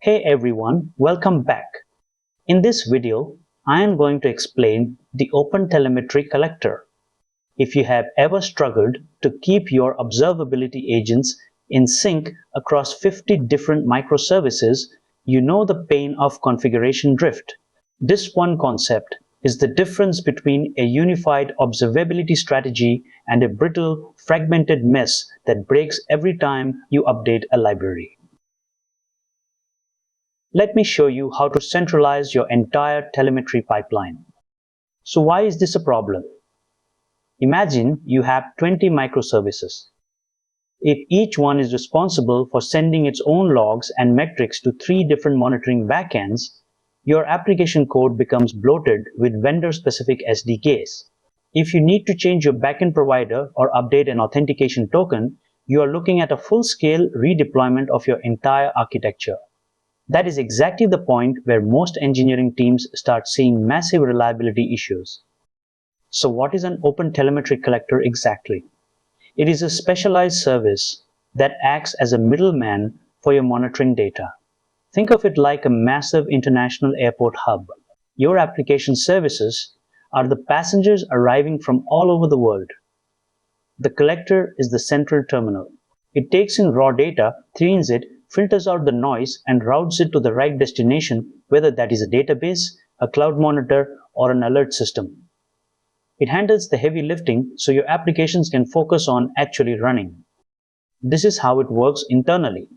Hey everyone, welcome back. In this video, I am going to explain the OpenTelemetry Collector. If you have ever struggled to keep your observability agents in sync across 50 different microservices, you know the pain of configuration drift. This one concept is the difference between a unified observability strategy and a brittle, fragmented mess that breaks every time you update a library. Let me show you how to centralize your entire telemetry pipeline. So why is this a problem? Imagine you have 20 microservices. If each one is responsible for sending its own logs and metrics to 3 different monitoring backends, your application code becomes bloated with vendor-specific SDKs. If you need to change your backend provider or update an authentication token, you are looking at a full-scale redeployment of your entire architecture. That is exactly the point where most engineering teams start seeing massive reliability issues. So what is an OpenTelemetry Collector exactly? It is a specialized service that acts as a middleman for your monitoring data. Think of it like a massive international airport hub. Your application services are the passengers arriving from all over the world. The collector is the central terminal. It takes in raw data, cleans it, filters out the noise, and routes it to the right destination, whether that is a database, a cloud monitor, or an alert system. It handles the heavy lifting so your applications can focus on actually running. This is how it works internally.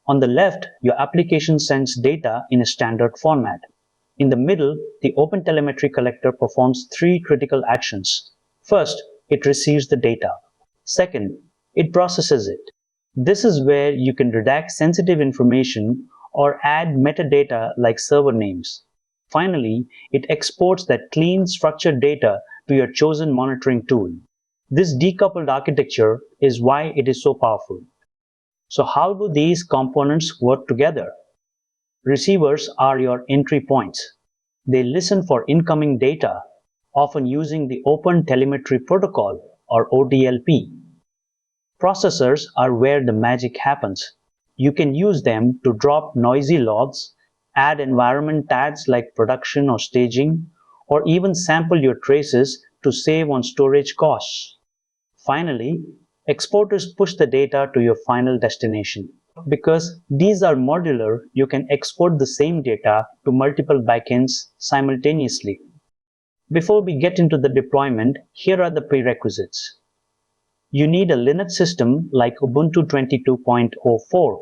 On the left, your application sends data in a standard format. In the middle, the OpenTelemetry Collector performs 3 critical actions. First, it receives the data. Second, it processes it. This is where you can redact sensitive information or add metadata like server names. Finally, it exports that clean, structured data to your chosen monitoring tool. This decoupled architecture is why it is so powerful. So how do these components work together? Receivers are your entry points. They listen for incoming data, often using the OpenTelemetry Protocol or OTLP. Processors are where the magic happens. You can use them to drop noisy logs, add environment tags like production or staging, or even sample your traces to save on storage costs. Finally, exporters push the data to your final destination. Because these are modular, you can export the same data to multiple backends simultaneously. Before we get into the deployment, here are the prerequisites. You need a Linux system like Ubuntu 22.04.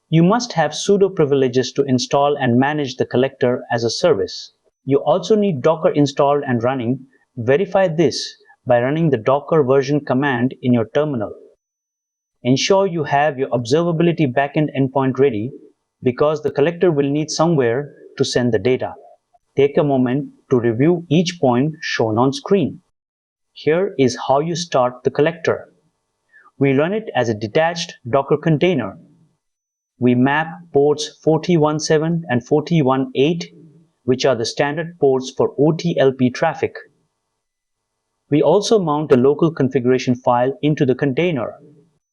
You must have sudo privileges to install and manage the collector as a service. You also need Docker installed and running. Verify this by running the Docker version command in your terminal. Ensure you have your observability backend endpoint ready because the collector will need somewhere to send the data. Take a moment to review each point shown on screen. Here is how you start the collector. We run it as a detached Docker container. We map ports 4017 and 4018, which are the standard ports for OTLP traffic. We also mount a local configuration file into the container.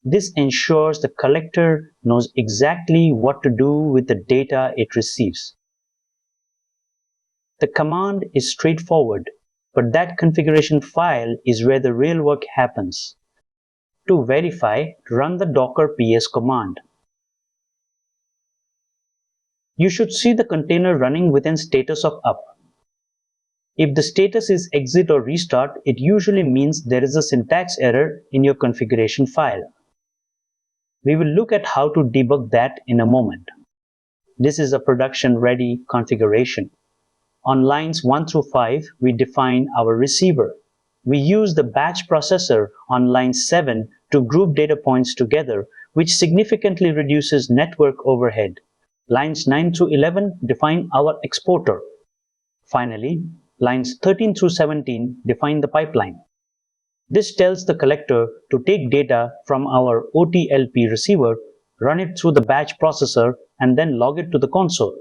This ensures the collector knows exactly what to do with the data it receives. The command is straightforward, but that configuration file is where the real work happens. To verify, run the docker ps command. You should see the container running within status of up. If the status is exit or restart, it usually means there is a syntax error in your configuration file. We will look at how to debug that in a moment. This is a production-ready configuration. On lines 1 through 5, we define our receiver. We use the batch processor on line 7 to group data points together, which significantly reduces network overhead. Lines 9 through 11 define our exporter. Finally, lines 13 through 17 define the pipeline. This tells the collector to take data from our OTLP receiver, run it through the batch processor, and then log it to the console.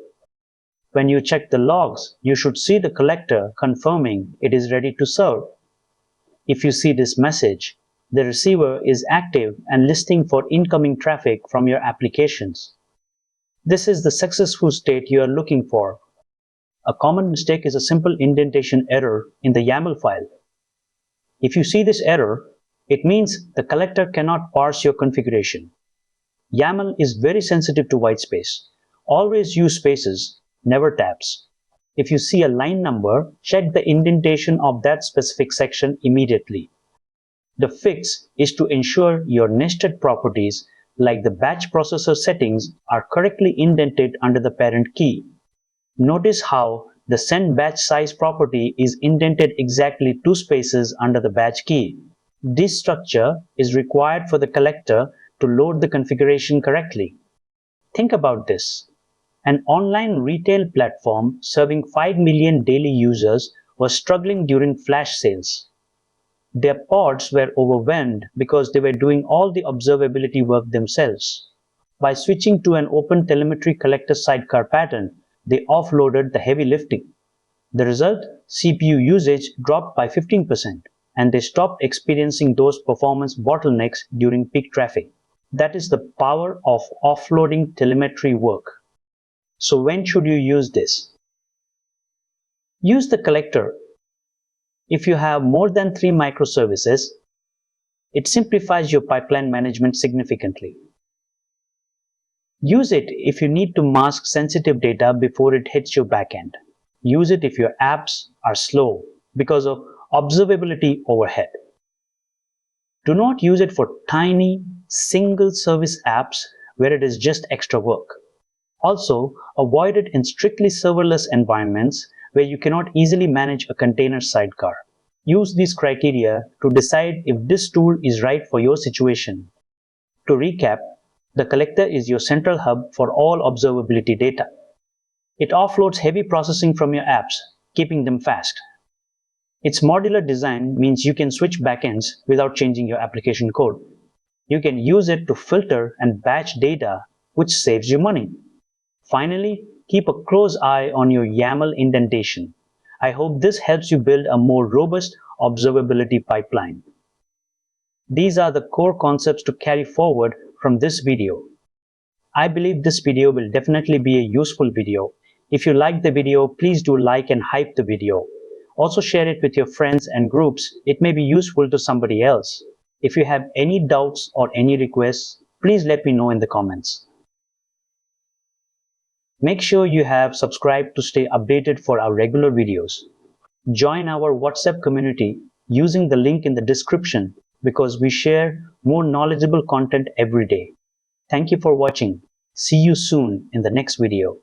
When you check the logs, you should see the collector confirming it is ready to serve. If you see this message, the receiver is active and listening for incoming traffic from your applications. This is the successful state you are looking for. A common mistake is a simple indentation error in the YAML file. If you see this error, it means the collector cannot parse your configuration. YAML is very sensitive to whitespace. Always use spaces, never tabs. If you see a line number, check the indentation of that specific section immediately. The fix is to ensure your nested properties, like the batch processor settings, are correctly indented under the parent key. Notice how the send batch size property is indented exactly 2 spaces under the batch key. This structure is required for the collector to load the configuration correctly. Think about this. An online retail platform serving 5 million daily users was struggling during flash sales. Their pods were overwhelmed because they were doing all the observability work themselves. By switching to an OpenTelemetry Collector sidecar pattern, they offloaded the heavy lifting. The result? CPU usage dropped by 15%, and they stopped experiencing those performance bottlenecks during peak traffic. That is the power of offloading telemetry work. So when should you use this? Use the collector. If you have more than 3 microservices, it simplifies your pipeline management significantly. Use it if you need to mask sensitive data before it hits your backend. Use it if your apps are slow because of observability overhead. Do not use it for tiny, single-service apps where it is just extra work. Also, avoid it in strictly serverless environments where you cannot easily manage a container sidecar. Use these criteria to decide if this tool is right for your situation. To recap, the collector is your central hub for all observability data. It offloads heavy processing from your apps, keeping them fast. Its modular design means you can switch backends without changing your application code. You can use it to filter and batch data, which saves you money. Finally, keep a close eye on your YAML indentation. I hope this helps you build a more robust observability pipeline. These are the core concepts to carry forward from this video. I believe this video will definitely be a useful video. If you like the video, please do like and hype the video. Also share it with your friends and groups. It may be useful to somebody else. If you have any doubts or any requests, please let me know in the comments. Make sure you have subscribed to stay updated for our regular videos. Join our WhatsApp community using the link in the description because we share more knowledgeable content every day. Thank you for watching. See you soon in the next video.